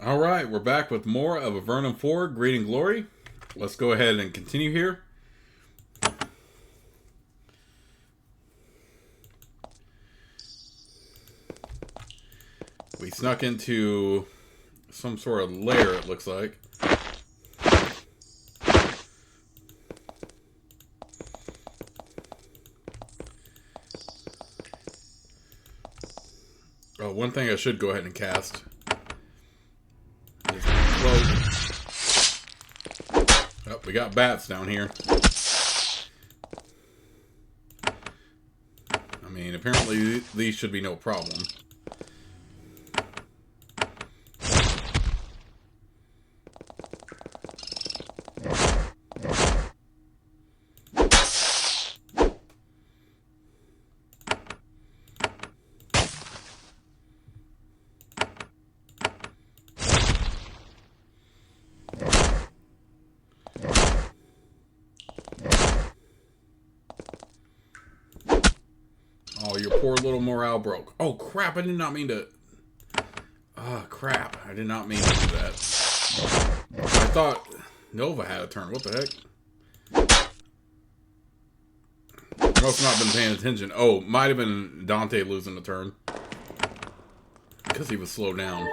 All right, we're back with more of Avernum 4, Greed and Glory. Let's go ahead and continue here. We snuck into some sort of lair, it looks like. Oh, one thing I should go ahead and cast is cloak. Oh, we got bats down here. I mean, apparently these should be no problem. Oh, your poor little morale broke. Oh, crap, I did not mean to... Ah, crap, I did not mean to do that. I thought Nova had a turn. What the heck? I must not been paying attention. Oh, might have been Dante losing a turn. Because he was slowed down.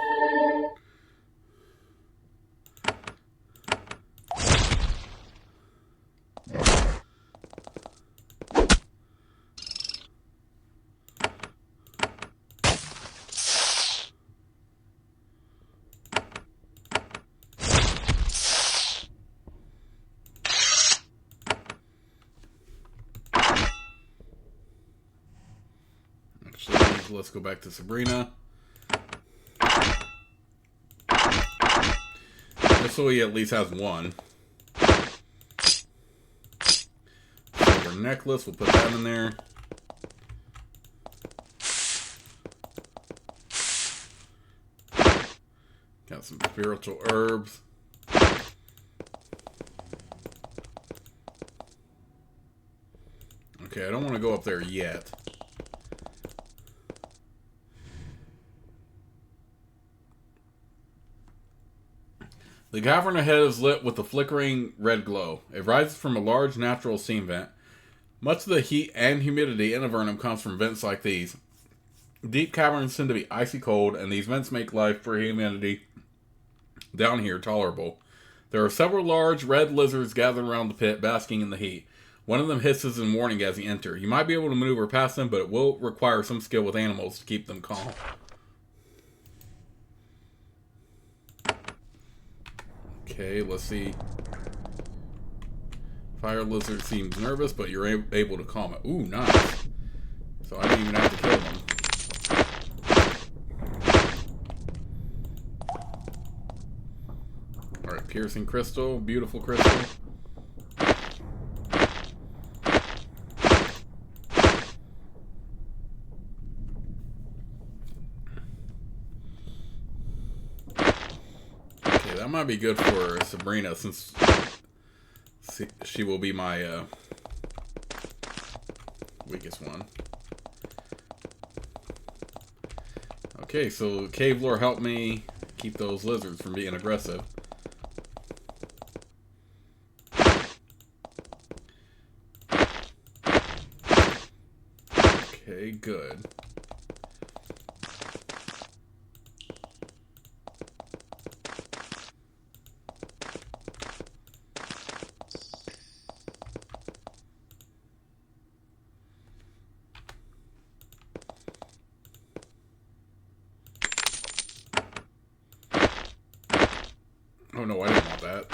Let's go back to Sabrina. Just so he at least has one. Silver necklace, we'll put that in there. Got some spiritual herbs. Okay, I don't want to go up there yet. The cavern ahead is lit with a flickering red glow. It rises from a large natural steam vent. Much of the heat and humidity in Avernum comes from vents like these. Deep caverns tend to be icy cold, and these vents make life for humanity down here tolerable. There are several large red lizards gathered around the pit, basking in the heat. One of them hisses in warning as you enter. You might be able to maneuver past them, but it will require some skill with animals to keep them calm. Okay, let's see. Fire lizard seems nervous, but you're able to calm it. Ooh, nice. So I didn't even have to kill them. Alright, piercing crystal. Beautiful crystal. That might be good for Sabrina, since she will be my weakest one. Okay, so Cave Lore helped me keep those lizards from being aggressive. Okay, good. Oh no, I didn't want that.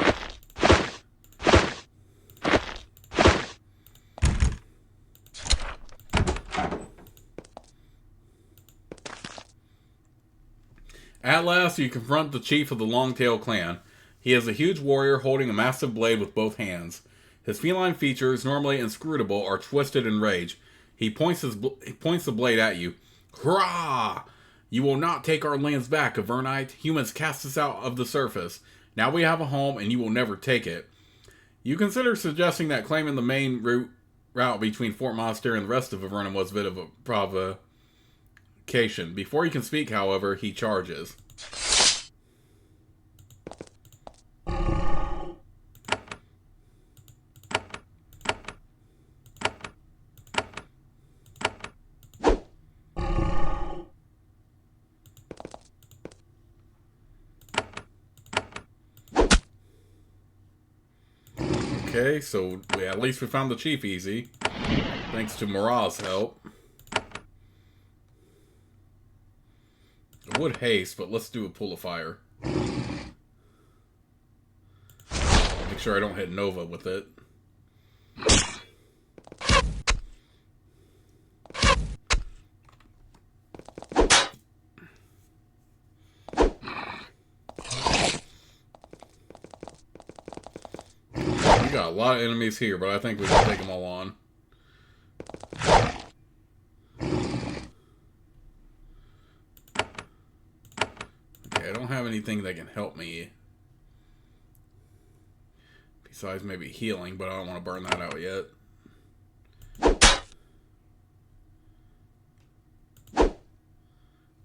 At last, you confront the chief of the Longtail clan. He is a huge warrior holding a massive blade with both hands. His feline features, normally inscrutable, are twisted in rage. He points the blade at you. Hurrah! You will not take our lands back, Avernite. Humans cast us out of the surface. Now we have a home, and you will never take it. You consider suggesting that claiming the main route between Fort Monastery and the rest of Avernum was a bit of a provocation. Before he can speak, however, he charges. Okay, so at least we found the chief easy. Thanks to Mara's help. I would haste, but let's do a pull of fire. Make sure I don't hit Nova with it. We got a lot of enemies here, but I think we can take them all on. Okay, I don't have anything that can help me. Besides maybe healing, but I don't want to burn that out yet.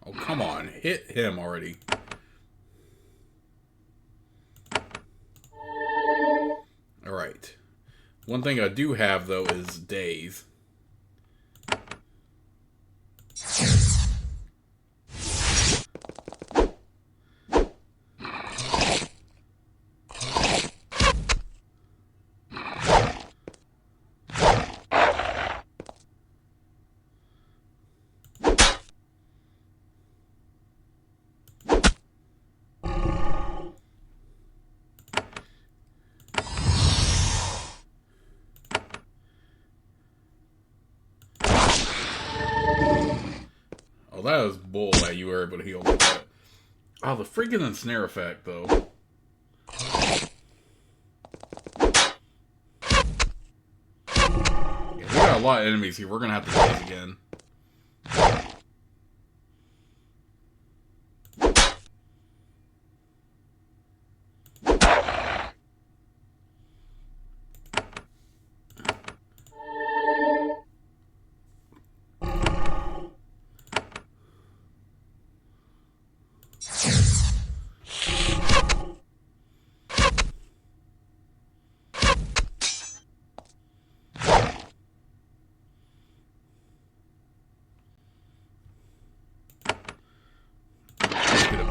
Oh, come on. Hit him already. Alright. One thing I do have, though, is days. That was bull that you were able to heal with that. Oh, the freaking ensnare effect, though. Yeah, we got a lot of enemies here. We're gonna have to daze again.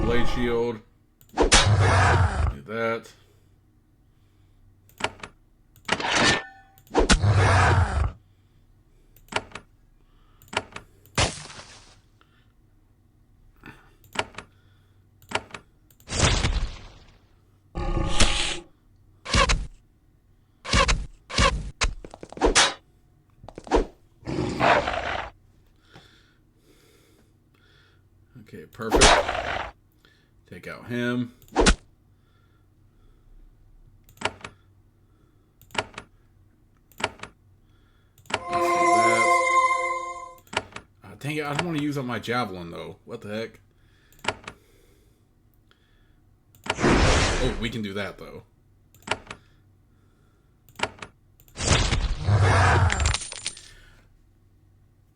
Blade shield. Do that. Okay, perfect. Take out him. Dang it, I don't want to use up my javelin, though. What the heck? Oh, we can do that, though.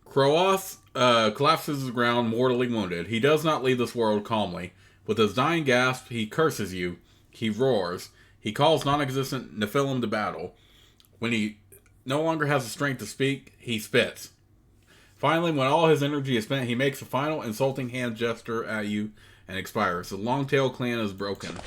Kroos collapses to the ground, mortally wounded. He does not leave this world calmly. With his dying gasp, he curses you. He roars. He calls non-existent Nephilim to battle. When he no longer has the strength to speak, he spits. Finally, when all his energy is spent, he makes a final insulting hand gesture at you and expires. The Longtail clan is broken.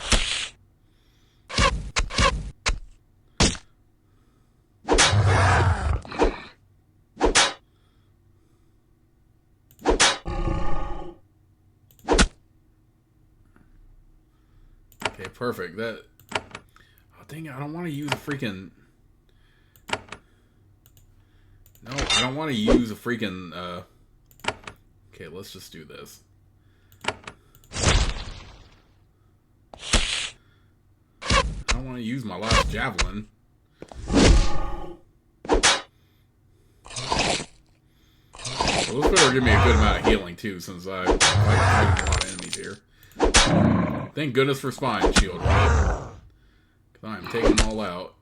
Okay, perfect. That. Oh, dang it, I don't want to use a freaking. No, I don't want to use a freaking, Okay, let's just do this. I don't want to use my last javelin. Well, this better give me a good amount of healing, too, since I'm fighting a lot of enemies here. Thank goodness for spine shield, right? Because I am taking them all out.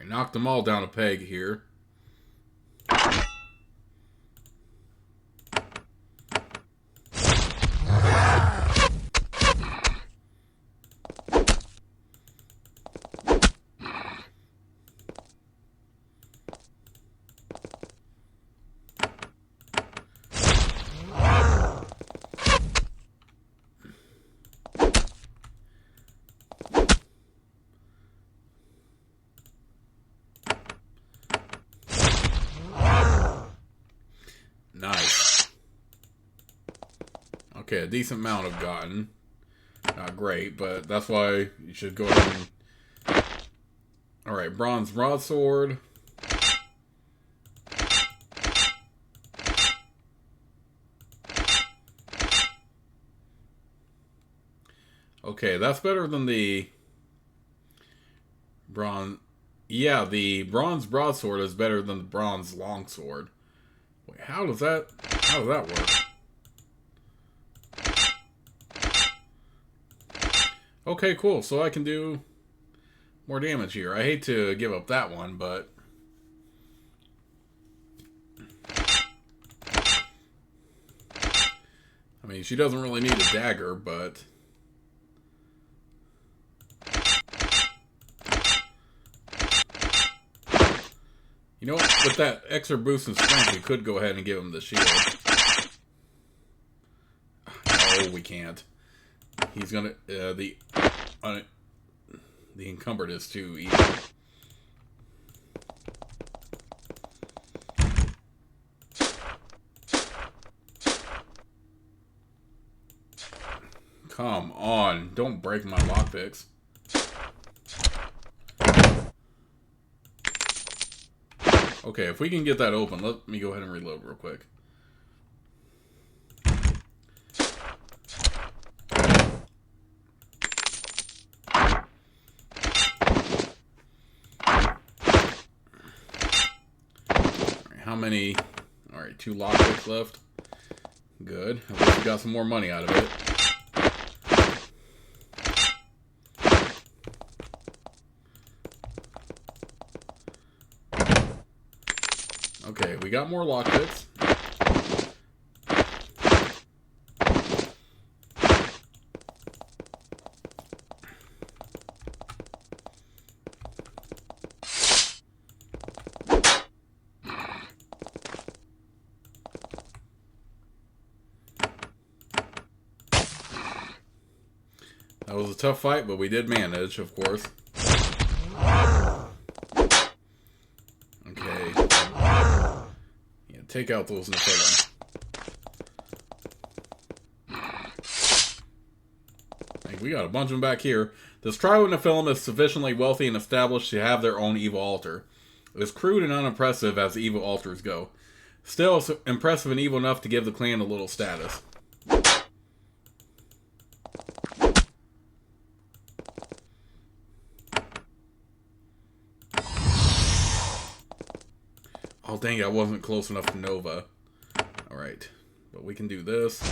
Knocked them all down a peg here. Okay, a decent amount I've gotten. Not great, but that's why you should go ahead and... Alright, bronze broadsword. Okay, that's better than the bronze... Yeah, the bronze broadsword is better than the bronze longsword. Wait, how does that work? Okay, cool. So I can do more damage here. I hate to give up that one, but... I mean, she doesn't really need a dagger, but... You know what? With that extra boost in strength, we could go ahead and give him the shield. No, we can't. He's gonna... the encumbered is too easy. Come on. Don't break my lockpicks. Okay, if we can get that open, let me go ahead and reload real quick. Alright, how many? Alright, 2 lockpicks left. Good. At least we got some more money out of it. Okay, we got more lockpicks. That was a tough fight, but we did manage, of course. Okay. Yeah, take out those Nephilim. We got a bunch of them back here. This tribe of Nephilim is sufficiently wealthy and established to have their own evil altar. It is crude and unimpressive as evil altars go. Still, it's impressive and evil enough to give the clan a little status. Oh, dang it, I wasn't close enough to Nova. Alright, but we can do this.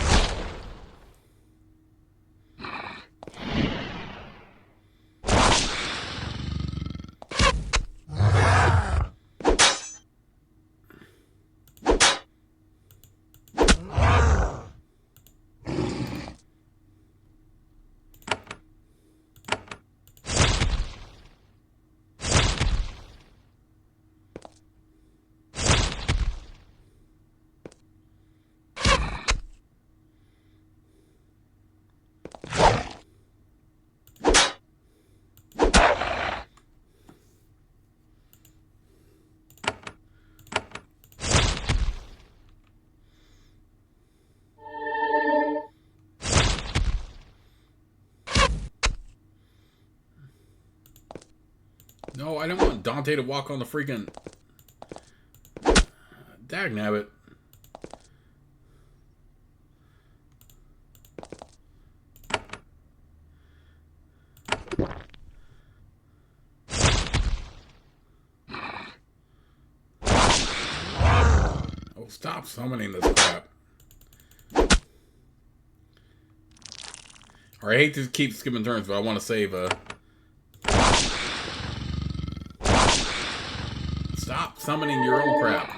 No, I don't want Dante to walk on the freaking... Dagnabbit. Oh, stop summoning this crap. Or I hate to keep skipping turns, but I want to save a... Stop summoning your own crap.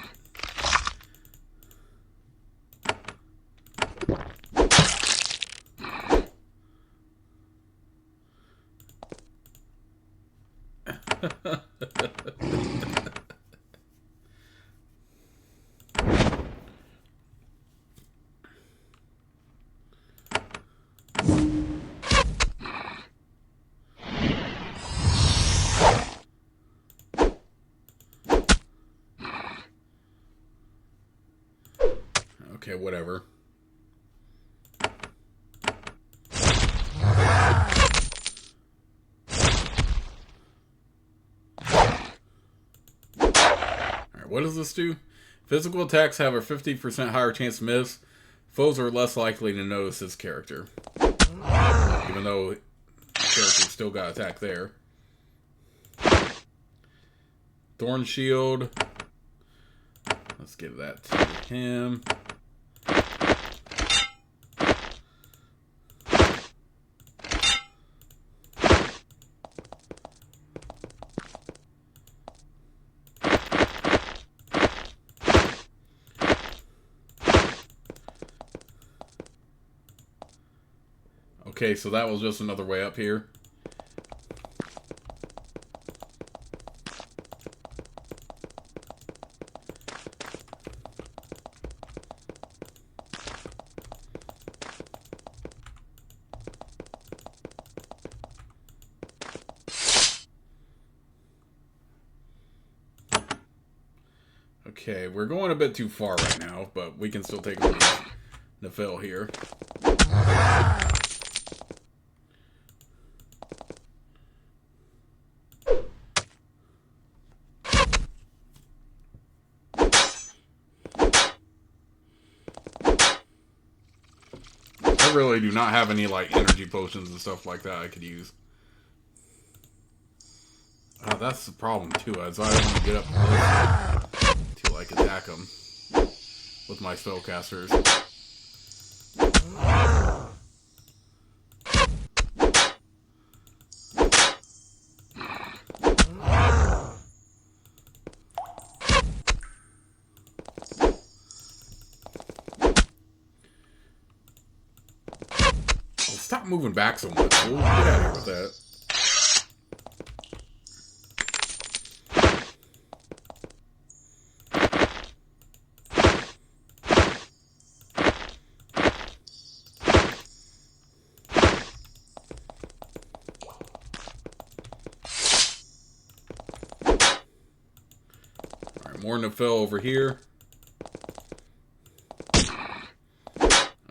Okay, whatever. what does this do? Physical attacks have a 50% higher chance to miss. Foes are less likely to notice his character. Even though the character still got attacked there. Thorn Shield. Let's give that to him. Okay, so that was just another way up here. Okay, we're going a bit too far right now, but we can still take a look at Nephil here. I really do not have any like energy potions and stuff like that I could use. That's the problem too, as I don't want to get up close to like attack them with my spellcasters. Stop moving back so much. We'll get out of here with that. Alright, more Nephil over here.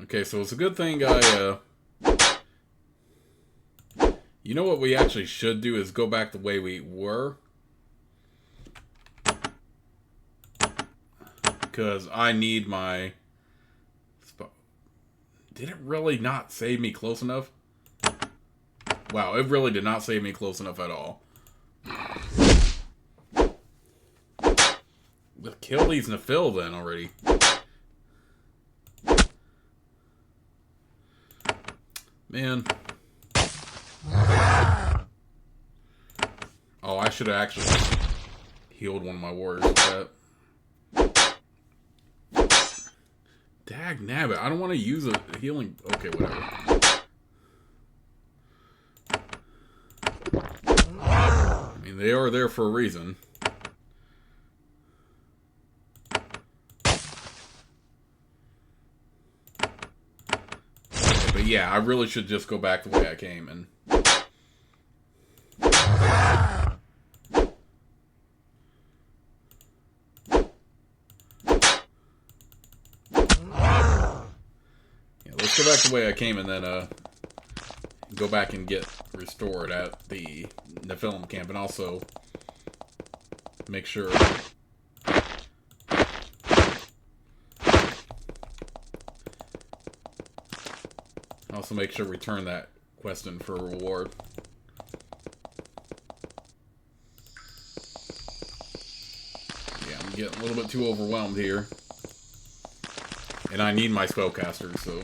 Okay, so it's a good thing you know what we actually should do is go back the way we were. Because I need my... Did it really not save me close enough? Wow, it really did not save me close enough at all. Let's kill these Nephil then already. Man... Oh, I should have actually healed one of my warriors with that. Dag nabbit, I don't want to use a healing... Okay, whatever. I mean, they are there for a reason. Okay, but yeah, I really should just go back the way I came and... Go back the way I came and then go back and get restored at the Nephilim camp, and also make sure return that quest in for a reward. Yeah, I'm getting a little bit too overwhelmed here, and I need my spellcasters, so.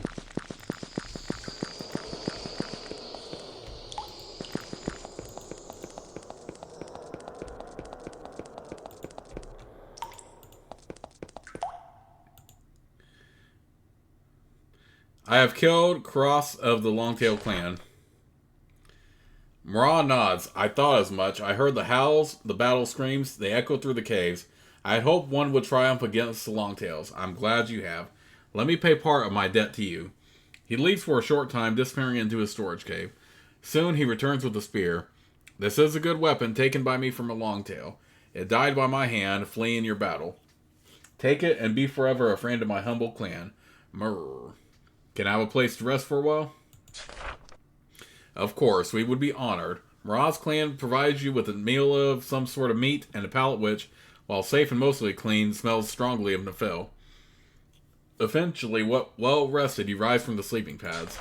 I have killed Cross of the Longtail clan. Mara nods. I thought as much. I heard the howls, the battle screams. They echoed through the caves. I had hoped one would triumph against the Longtails. I'm glad you have. Let me pay part of my debt to you. He leaves for a short time, disappearing into his storage cave. Soon he returns with a spear. This is a good weapon taken by me from a Longtail. It died by my hand, fleeing your battle. Take it and be forever a friend of my humble clan. Mrrr. Can I have a place to rest for a while? Of course, we would be honored. Mara's clan provides you with a meal of some sort of meat and a pallet which, While safe and mostly clean, smells strongly of Nephil. Eventually, well rested, you rise from the sleeping pads.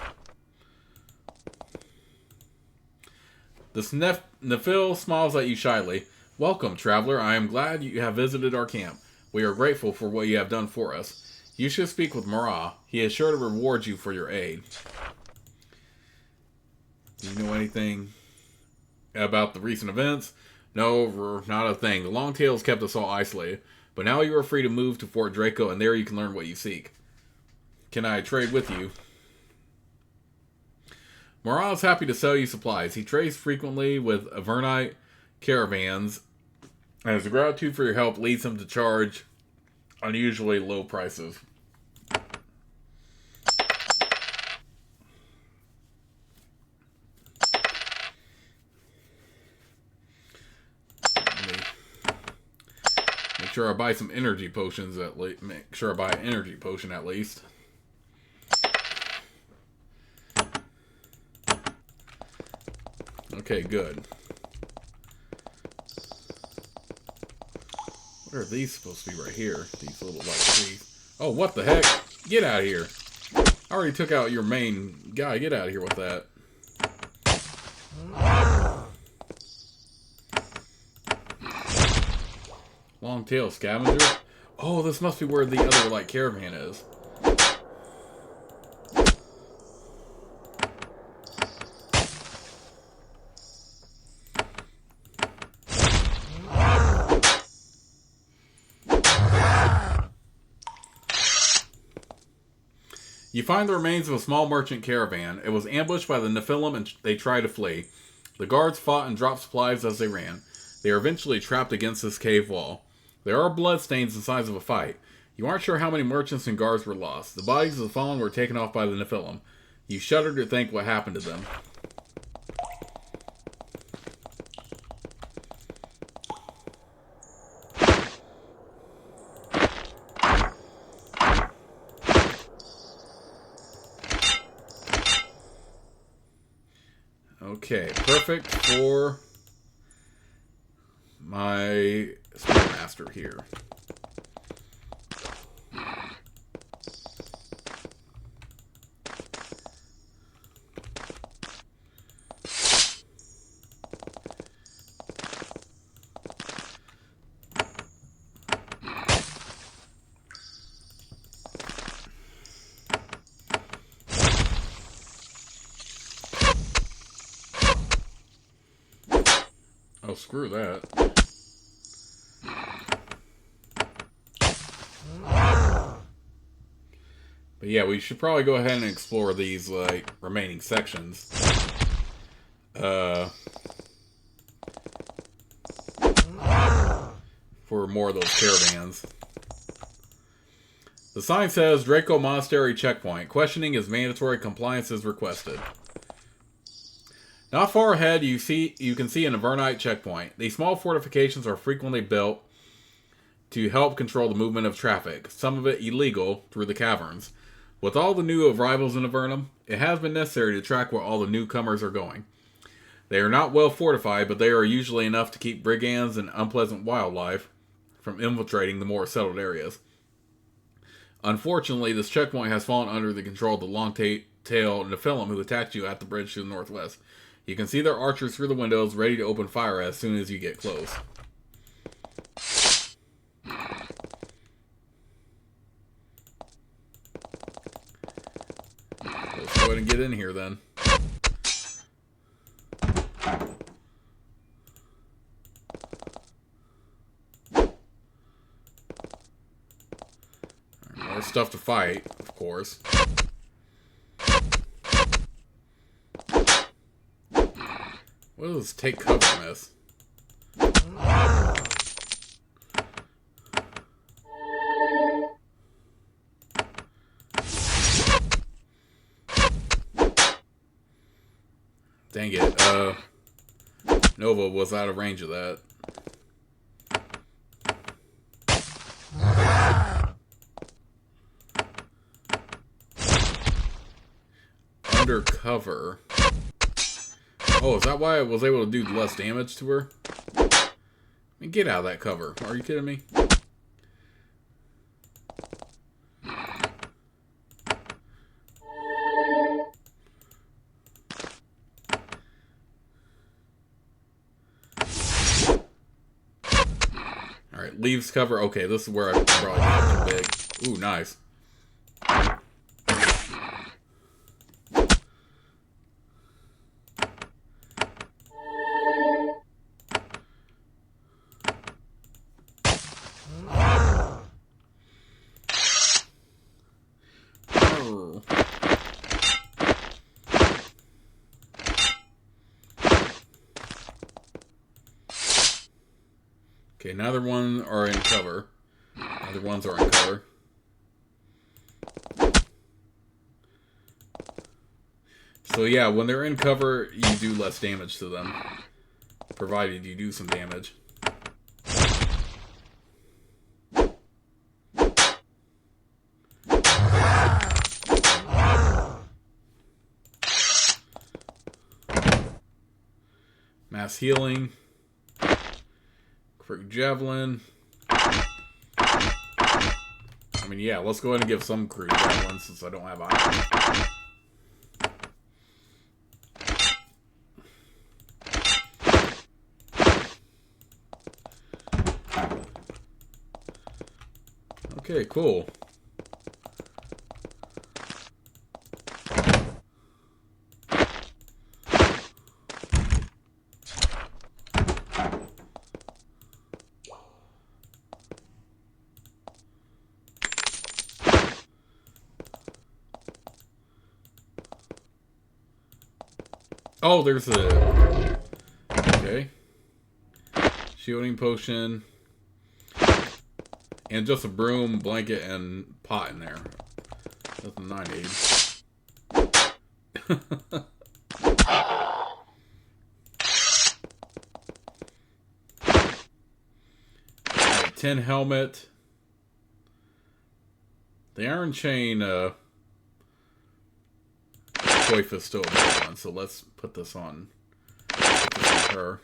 The Nephil smiles at you shyly. Welcome, traveler. I am glad you have visited our camp. We are grateful for what you have done for us. You should speak with Marah. He is sure to reward you for your aid. Do you know anything about the recent events? No, not a thing. The Longtails kept us all isolated. But now you are free to move to Fort Draco, and there you can learn what you seek. Can I trade with you? Marah is happy to sell you supplies. He trades frequently with Avernite caravans, and his gratitude for your help leads him to charge unusually low prices. Make sure I buy some energy potions at least. Make sure I buy an energy potion at least. Okay, good. What are these supposed to be right here? These little like trees. Oh, what the heck? Get out of here. I already took out your main guy. Get out of here with that. Longtail scavenger. Oh, this must be where the other like caravan is. You find the remains of a small merchant caravan. It was ambushed by the Nephilim and they tried to flee. The guards fought and dropped supplies as they ran. They are eventually trapped against this cave wall. There are bloodstains the size of a fight. You aren't sure how many merchants and guards were lost. The bodies of the fallen were taken off by the Nephilim. You shudder to think what happened to them. Okay, perfect for my Spearmaster here. Oh, screw that. But yeah, we should probably go ahead and explore these, like, remaining sections. For more of those caravans. The sign says, Draco Monastery Checkpoint. Questioning is mandatory. Compliance is requested. Not far ahead, you can see an Avernite checkpoint. These small fortifications are frequently built to help control the movement of traffic, some of it illegal, through the caverns. With all the new arrivals in Avernum, it has been necessary to track where all the newcomers are going. They are not well fortified, but they are usually enough to keep brigands and unpleasant wildlife from infiltrating the more settled areas. Unfortunately, this checkpoint has fallen under the control of the Longtail Nephilim who attacked you at the bridge to the northwest. You can see their archers through the windows, ready to open fire as soon as you get close. Let's go ahead and get in here then. More stuff to fight, of course. What does take cover miss? Dang it. Nova was out of range of that. Undercover. Oh, is that why I was able to do less damage to her? I And get out of that cover. Are you kidding me? Alright, leaves cover. Okay, this is where I probably got too big. Ooh, nice. Okay, neither one are in cover. Neither ones are in cover. So yeah, when they're in cover, you do less damage to them. Provided you do some damage. Mass healing. Quick javelin. I mean, yeah, let's go ahead and give some crude javelin since I don't have iron. Okay, cool. Oh, there's a... Okay. Shielding potion. And just a broom, blanket, and pot in there. That's a 980. Right, 10 helmet. The iron chain, coif is still a bad one, so let's put this on. Put this on her.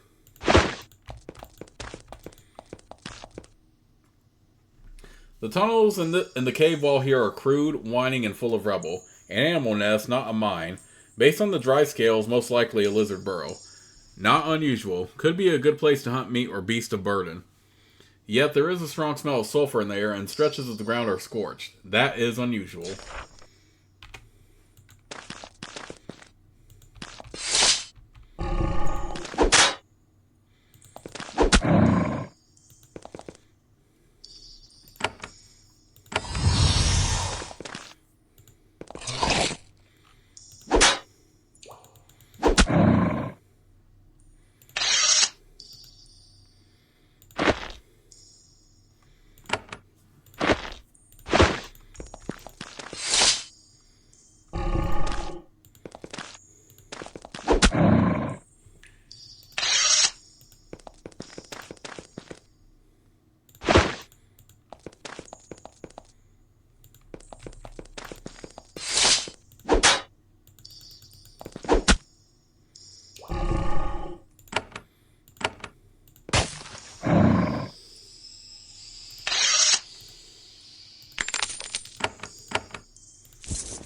The tunnels in the cave wall here are crude, winding, and full of rubble. An animal nest, not a mine. Based on the dry scales, most likely a lizard burrow. Not unusual. Could be a good place to hunt meat or beast of burden. Yet there is a strong smell of sulfur in the air and stretches of the ground are scorched. That is unusual.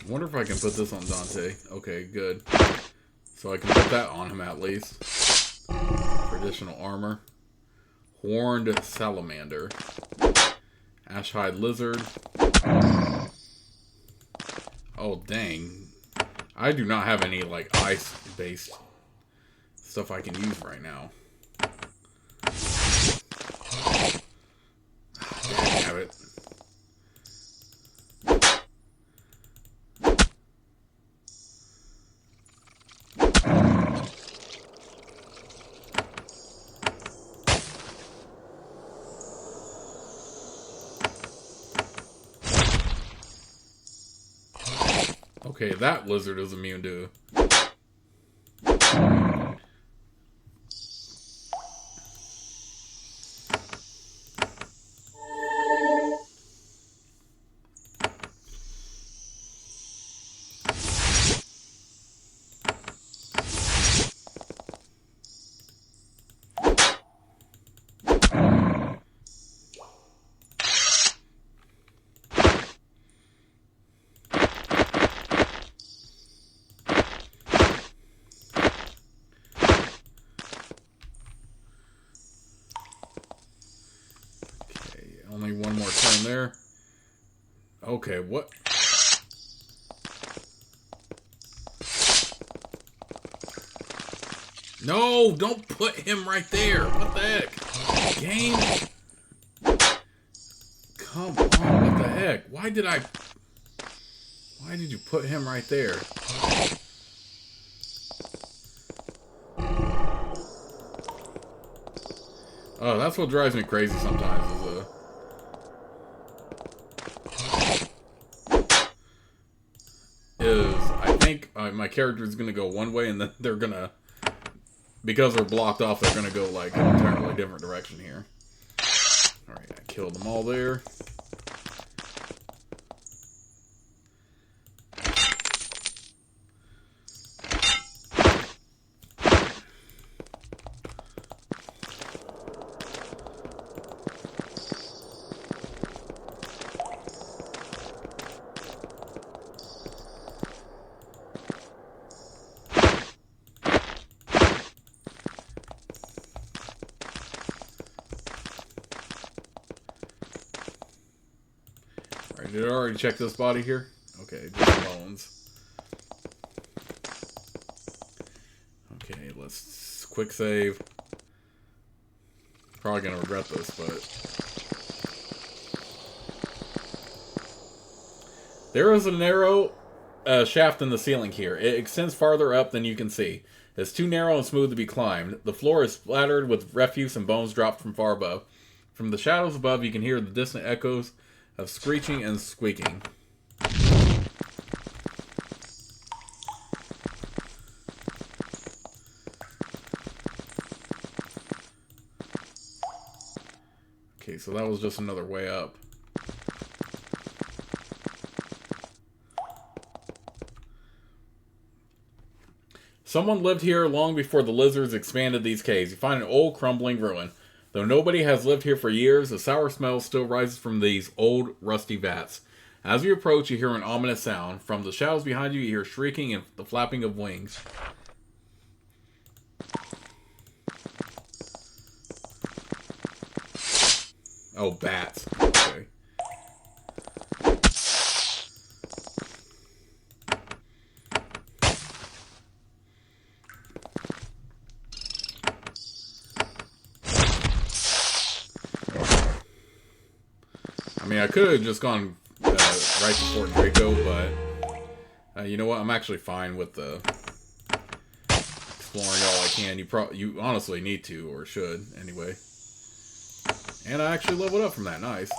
I wonder if I can put this on Dante. Okay, good. So I can put that on him at least. Traditional armor. Horned salamander. Ashhide lizard. Oh, dang. I do not have any, like, ice-based stuff I can use right now. Damn it. Okay, that lizard is immune to... Only one more turn there. Okay, what? No, don't put him right there. What the heck? Game? Come on, what the heck? Why did you put him right there? Oh, that's what drives me crazy sometimes. I think my character is gonna go one way, and then they're gonna, because they're blocked off, they're gonna go like an entirely different direction here. All right, I killed them all there. Did I already check this body here? Okay, just bones. Okay, let's quick save. Probably gonna regret this, but there is a narrow shaft in the ceiling here. It extends farther up than you can see. It's too narrow and smooth to be climbed. The floor is splattered with refuse and bones dropped from far above. From the shadows above, you can hear the distant echoes of screeching and squeaking. Okay, so that was just another way up. Someone lived here long before the lizards expanded these caves. You find an old, crumbling ruin. Though nobody has lived here for years, a sour smell still rises from these old, rusty vats. As you approach, you hear an ominous sound. From the shadows behind you, you hear shrieking and the flapping of wings. Oh, bats. Okay. I mean, I could have just gone right before Draco, but you know what? I'm actually fine with the exploring all I can. You honestly need to, or should, anyway. And I actually leveled up from that. Nice.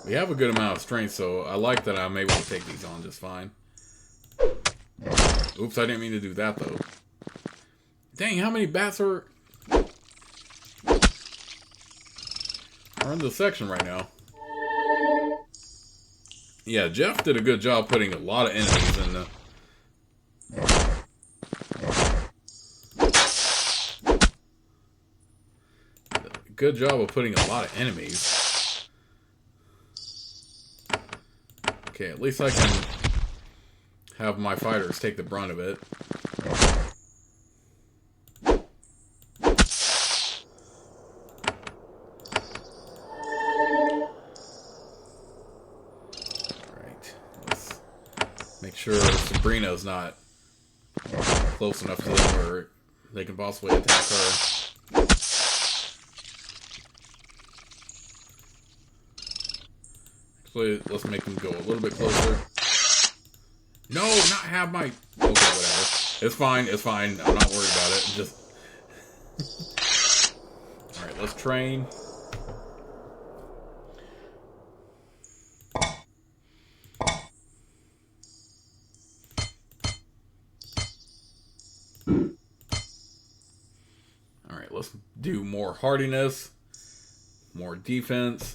We have a good amount of strength, so I like that I'm able to take these on just fine. Oops, I didn't mean to do that, though. Dang, how many bats are in this section right now? Yeah, Jeff did a good job putting a lot of enemies in the... Good job of putting a lot of enemies. Okay, at least I can have my fighters take the brunt of it. Alright, let's make sure Sabrina's not close enough to them where they can possibly attack her. Actually, let's make them go a little bit closer. No, not have my... Okay, whatever. It's fine, it's fine. I'm not worried about it. Just... Alright, let's train. Alright, let's do more hardiness. More defense.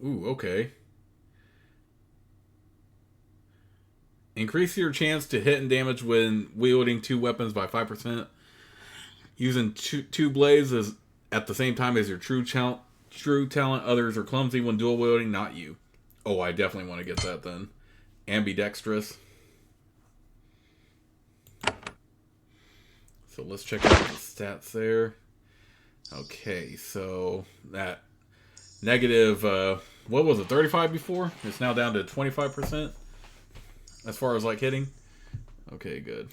Ooh, okay. Increase your chance to hit and damage when wielding 2 weapons by 5%. Using two blades at the same time as your true talent. Others are clumsy when dual wielding, not you. Oh, I definitely want to get that then. Ambidextrous. So let's check out the stats there. Okay, so that negative, what was it, 35 before? It's now down to 25% as far as like hitting. Okay, good.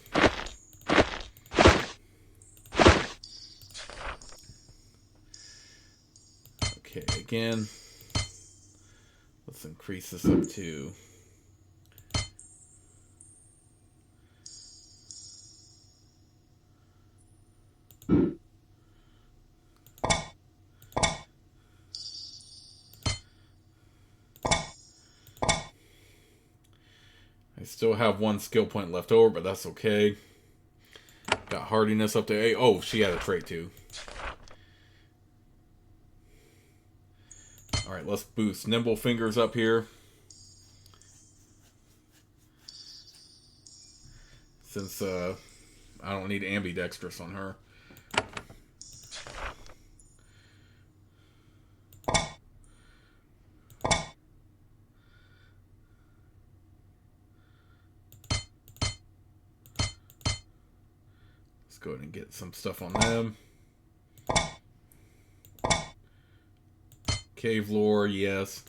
Okay, again, let's increase this up to I still have 1 skill point left over, but that's okay. Got hardiness up to 8. Oh, she had a trait too. Alright, let's boost Nimble Fingers up here. Since I don't need ambidextrous on her. Let's go ahead and get some stuff on them. Cave lore, yes.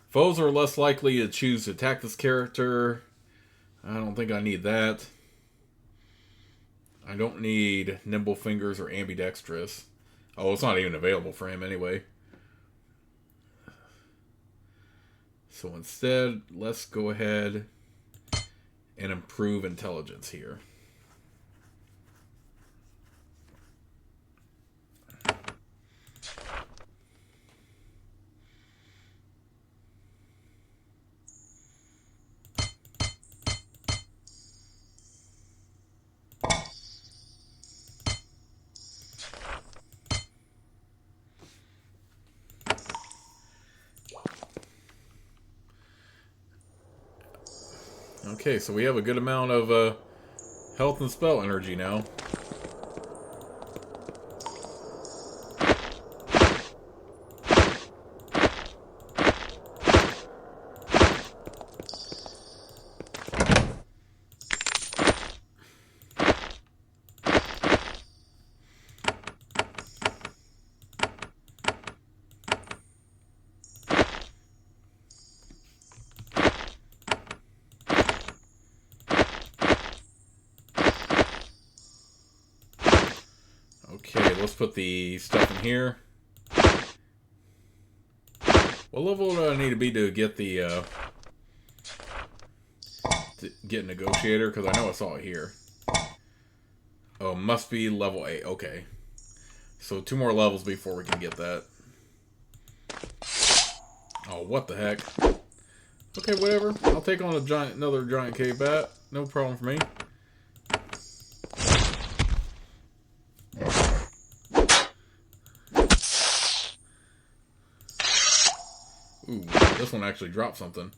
Foes are less likely to choose to attack this character. I don't think I need that. I don't need Nimble Fingers or Ambidextrous. Oh, it's not even available for him anyway. So instead, let's go ahead and improve intelligence here. Okay, so we have a good amount of health and spell energy now. Okay, let's put the stuff in here. What level do I need to be to get the negotiator? Because I know I saw it here. Oh, must be level 8. Okay, so 2 more levels before we can get that. Oh, what the heck? Okay, whatever. I'll take on another giant cave bat. No problem for me. Ooh, this one actually dropped something.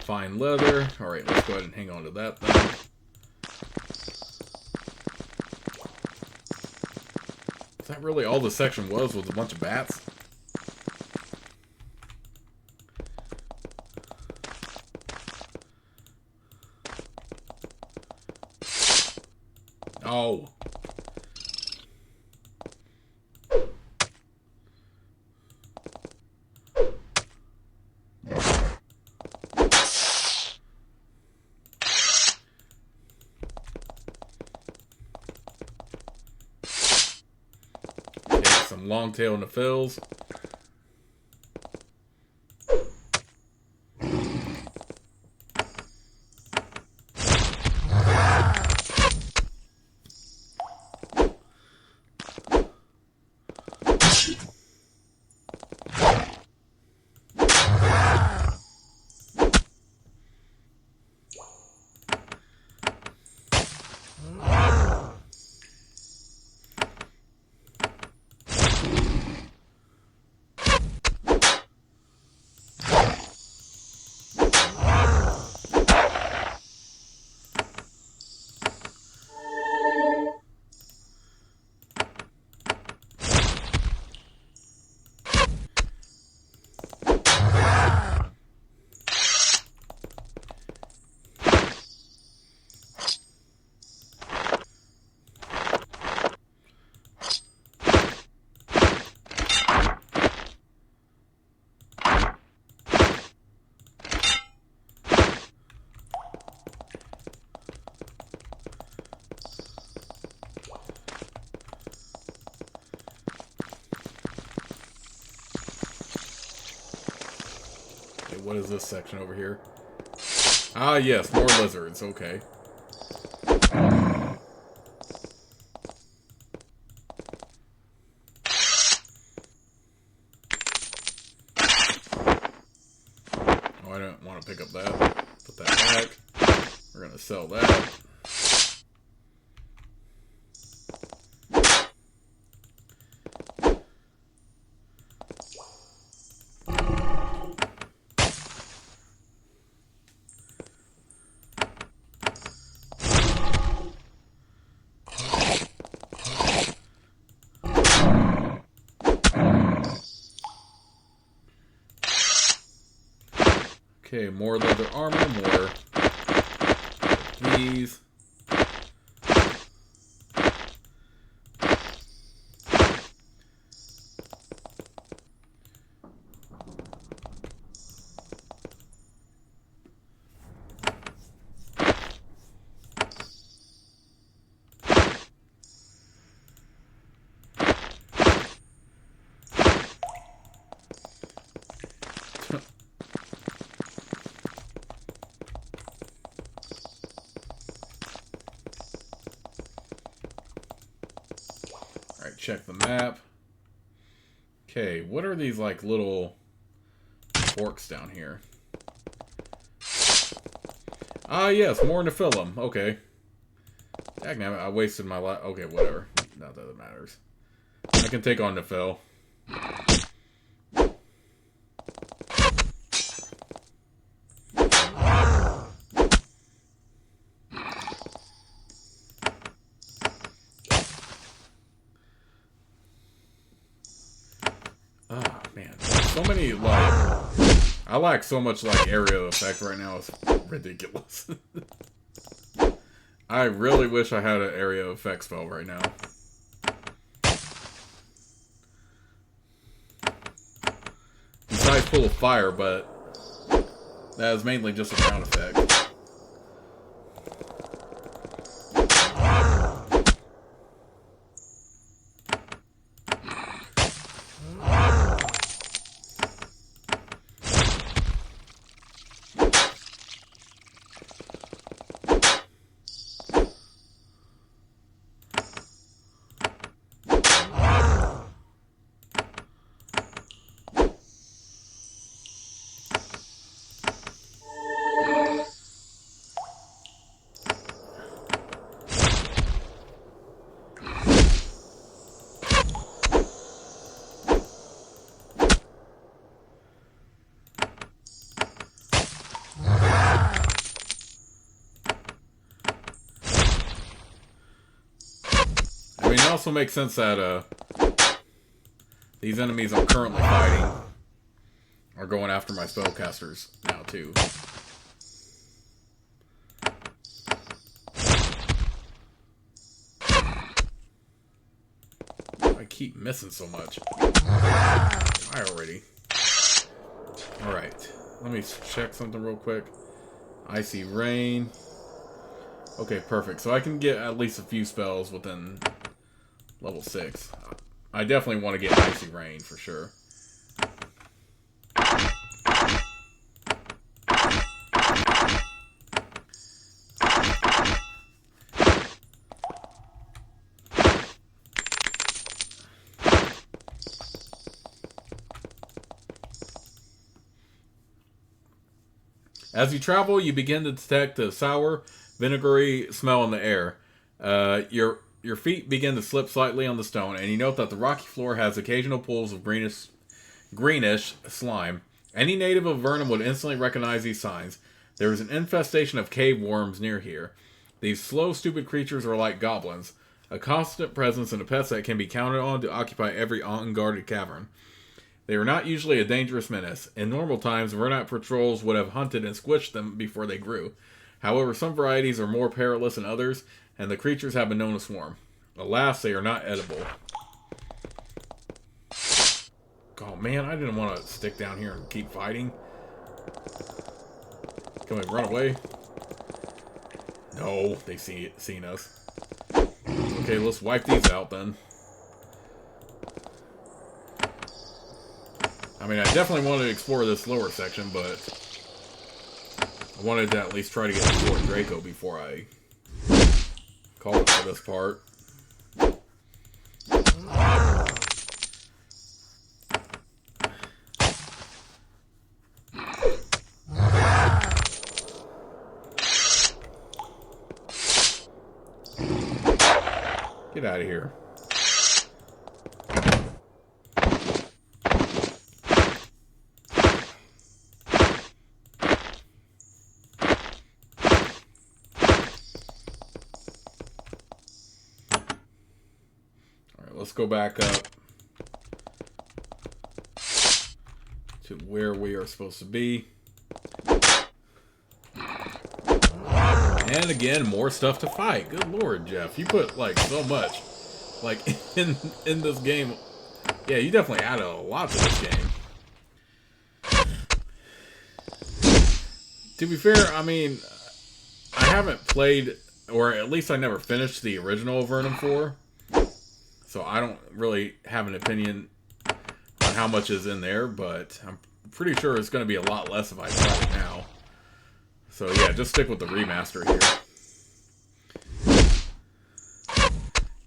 Fine leather. Alright, let's go ahead and hang on to that then. Is that really all the section was a bunch of bats? Oh. Some Longtail in the fills. Okay, what is this section over here? Ah, yes, more lizards. Okay. Oh, I don't want to pick up that. Put that back. We're going to sell that. Okay, more leather armor, more these. Alright, check the map. Okay, what are these, like, little forks down here? Ah, yes, more Nephilim. Okay. Dagnabbit, I wasted my life. Okay, whatever. Not that it matters. I can take on Nephil. Ah, man. So many, like... I lack so much, like, area effect right now. It's ridiculous. I really wish I had an area effect spell right now. Besides Pool of Fire, but that is mainly just a sound effect. I mean, it also makes sense that these enemies I'm currently fighting are going after my spellcasters now, too. I keep missing so much. Why already? Alright. Let me check something real quick. Icy Rain. Okay, perfect. So I can get at least a few spells within level 6. I definitely want to get Icy Rain for sure. As you travel, you begin to detect a sour, vinegary smell in the air. Your feet begin to slip slightly on the stone, and you note that the rocky floor has occasional pools of greenish slime. Any native of Avernum would instantly recognize these signs. There is an infestation of cave worms near here. These slow, stupid creatures are like goblins, a constant presence and a pest that can be counted on to occupy every unguarded cavern. They are not usually a dangerous menace. In normal times, Vernite patrols would have hunted and squished them before they grew. However, some varieties are more perilous than others, and the creatures have been known to swarm. Alas, they are not edible. Oh man, I didn't want to stick down here and keep fighting. Can we run away? No, they seen us. Okay, let's wipe these out then. I mean, I definitely wanted to explore this lower section, but I wanted to at least try to get to Fort Draco before I call it for this part. Get out of here. Let's go back up to where we are supposed to be. And again, more stuff to fight. Good lord, Jeff. You put, like, so much, like, in this game. Yeah, you definitely added a lot to this game. To be fair, I mean, I haven't played, or at least I never finished the original Avernum 4. So I don't really have an opinion on how much is in there, but I'm pretty sure it's going to be a lot less if I try it now. So yeah, just stick with the remaster here.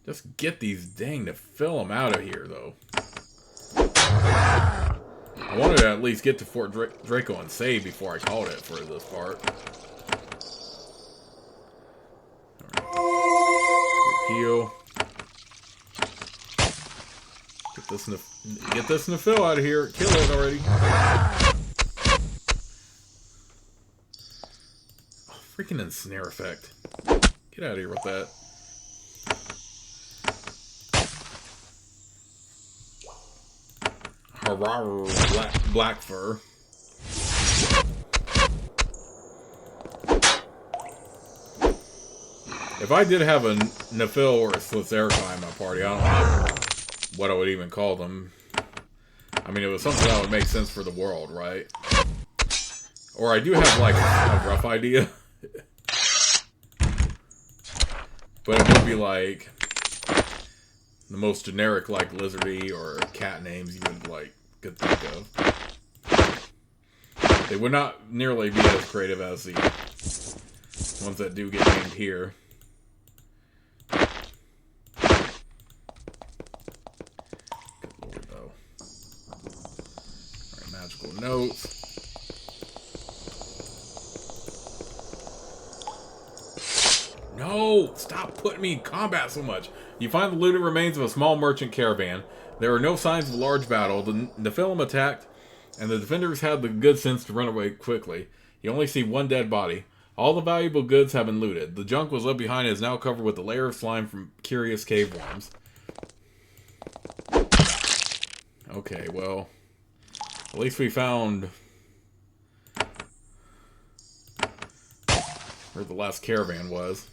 Just get these dang to fill them out of here, though. I wanted to at least get to Fort Draco and save before I called it for this part. Right. Repeal. Get this Nafil out of here. Kill it already. Oh, freaking ensnare effect. Get out of here with that. Hurrah, black fur. If I did have a Nafil or a Slitzerica in my party, I don't know what I would even call them. I mean, it was something that would make sense for the world, right? Or I do have, like, a rough idea. But it would be, like, the most generic, like, lizardy or cat names you would, like, could think of. They would not nearly be as creative as the ones that do get named here. Notes. No! Stop putting me in combat so much. You find the looted remains of a small merchant caravan. There are no signs of a large battle. The Nephilim attacked, and the defenders had the good sense to run away quickly. You only see one dead body. All the valuable goods have been looted. The junk was left behind and is now covered with a layer of slime from curious cave worms. Okay, well, at least we found where the last caravan was.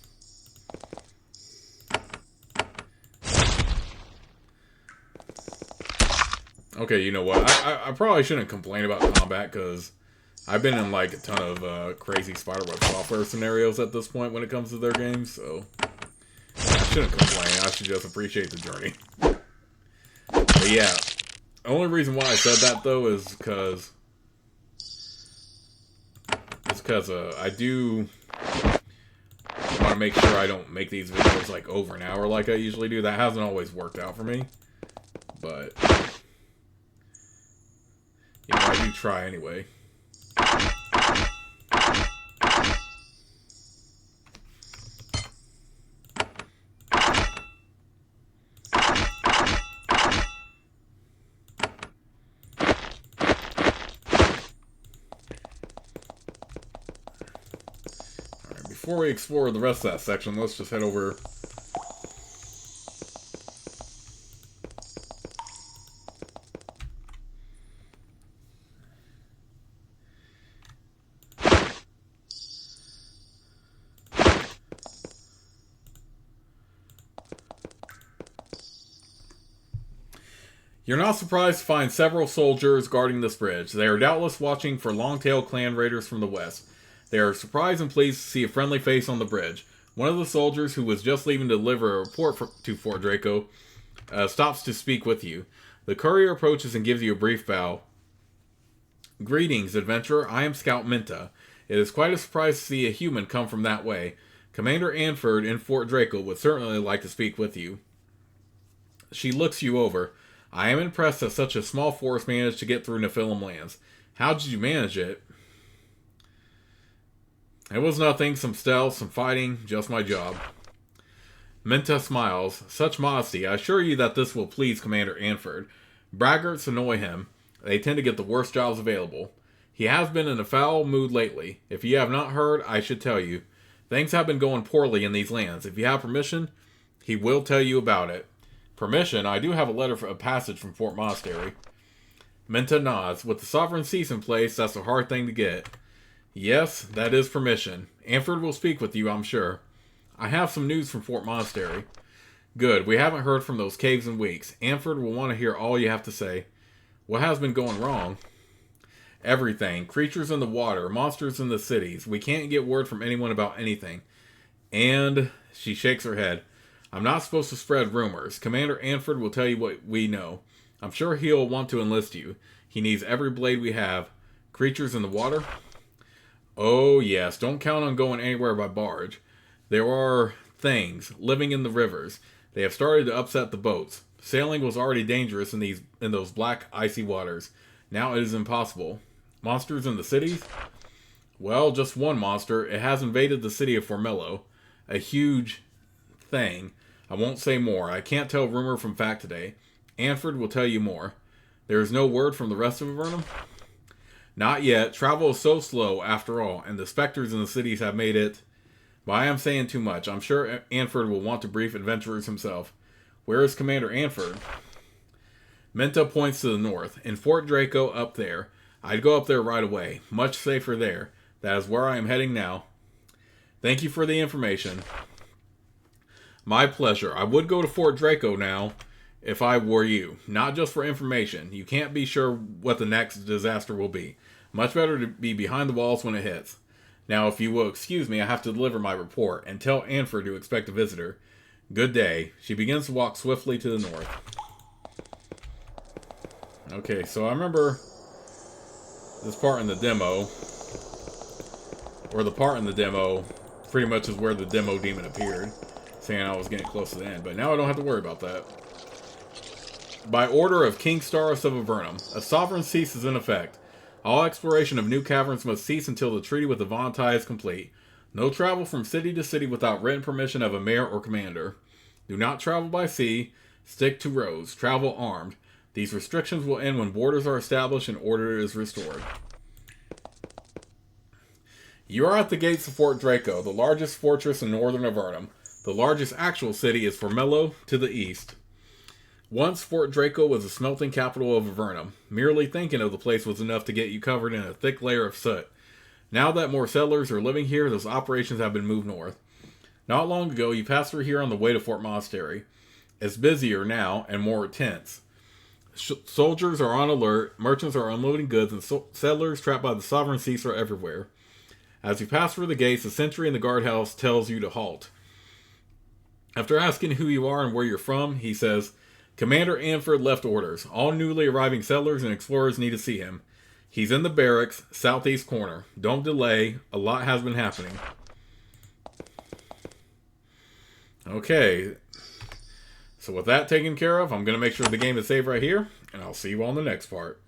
Okay, you know what? I probably shouldn't complain about combat, because I've been in, like, a ton of crazy Spiderweb software scenarios at this point when it comes to their games, so I shouldn't complain. I should just appreciate the journey. But yeah, the only reason why I said that, though, is because I do want to make sure I don't make these videos, like, over an hour like I usually do. That hasn't always worked out for me, but you know, I do try anyway. Alright, before we explore the rest of that section, let's just head over. You're not surprised to find several soldiers guarding this bridge. They are doubtless watching for Longtail clan raiders from the west. They are surprised and pleased to see a friendly face on the bridge. One of the soldiers, who was just leaving to deliver a report to Fort Draco, stops to speak with you. The courier approaches and gives you a brief bow. Greetings, adventurer. I am Scout Minta. It is quite a surprise to see a human come from that way. Commander Anford in Fort Draco would certainly like to speak with you. She looks you over. I am impressed that such a small force managed to get through Nephilim lands. How did you manage it? It was nothing, some stealth, some fighting, just my job. Minta smiles. Such modesty. I assure you that this will please Commander Anford. Braggarts annoy him. They tend to get the worst jobs available. He has been in a foul mood lately. If you have not heard, I should tell you. Things have been going poorly in these lands. If you have permission, he will tell you about it. Permission? I do have a letter of passage from Fort Monastery. Minta nods. With the sovereign cease in place, that's a hard thing to get. Yes, that is permission. Anford will speak with you, I'm sure. I have some news from Fort Monastery. Good. We haven't heard from those caves in weeks. Anford will want to hear all you have to say. What has been going wrong? Everything. Creatures in the water, monsters in the cities. We can't get word from anyone about anything. And she shakes her head. I'm not supposed to spread rumors. Commander Anford will tell you what we know. I'm sure he'll want to enlist you. He needs every blade we have. Creatures in the water? Oh, yes. Don't count on going anywhere by barge. There are things living in the rivers. They have started to upset the boats. Sailing was already dangerous in those black, icy waters. Now it is impossible. Monsters in the cities? Well, just one monster. It has invaded the city of Formello. A huge thing. I won't say more. I can't tell rumor from fact today. Anford will tell you more. There is no word from the rest of Avernum? Not yet. Travel is so slow, after all, and the specters in the cities have made it... But I am saying too much. I'm sure Anford will want to brief adventurers himself. Where is Commander Anford? Minta points to the north. In Fort Draco, up there. I'd go up there right away. Much safer there. That is where I am heading now. Thank you for the information. My pleasure. I would go to Fort Draco now if I were you. Not just for information. You can't be sure what the next disaster will be. Much better to be behind the walls when it hits. Now, if you will excuse me, I have to deliver my report and tell Anford to expect a visitor. Good day. She begins to walk swiftly to the north. Okay, so I remember this part in the demo, or the part in the demo pretty much is where the demo demon appeared, saying I was getting close to the end, but now I don't have to worry about that. By order of King Staros of Avernum, a sovereign cease is in effect. All exploration of new caverns must cease until the treaty with the Vontai is complete. No travel from city to city without written permission of a mayor or commander. Do not travel by sea. Stick to roads. Travel armed. These restrictions will end when borders are established and order is restored. You are at the gates of Fort Draco, the largest fortress in northern Avernum. The largest actual city is Formello to the east. Once, Fort Draco was the smelting capital of Avernum. Merely thinking of the place was enough to get you covered in a thick layer of soot. Now that more settlers are living here, those operations have been moved north. Not long ago, you passed through here on the way to Fort Monastery. It's busier now and more tense. Soldiers are on alert, merchants are unloading goods, and settlers trapped by the sovereign cease are everywhere. As you pass through the gates, the sentry in the guardhouse tells you to halt. After asking who you are and where you're from, he says, Commander Anford left orders. All newly arriving settlers and explorers need to see him. He's in the barracks, southeast corner. Don't delay. A lot has been happening. Okay. So with that taken care of, I'm going to make sure the game is saved right here, and I'll see you on the next part.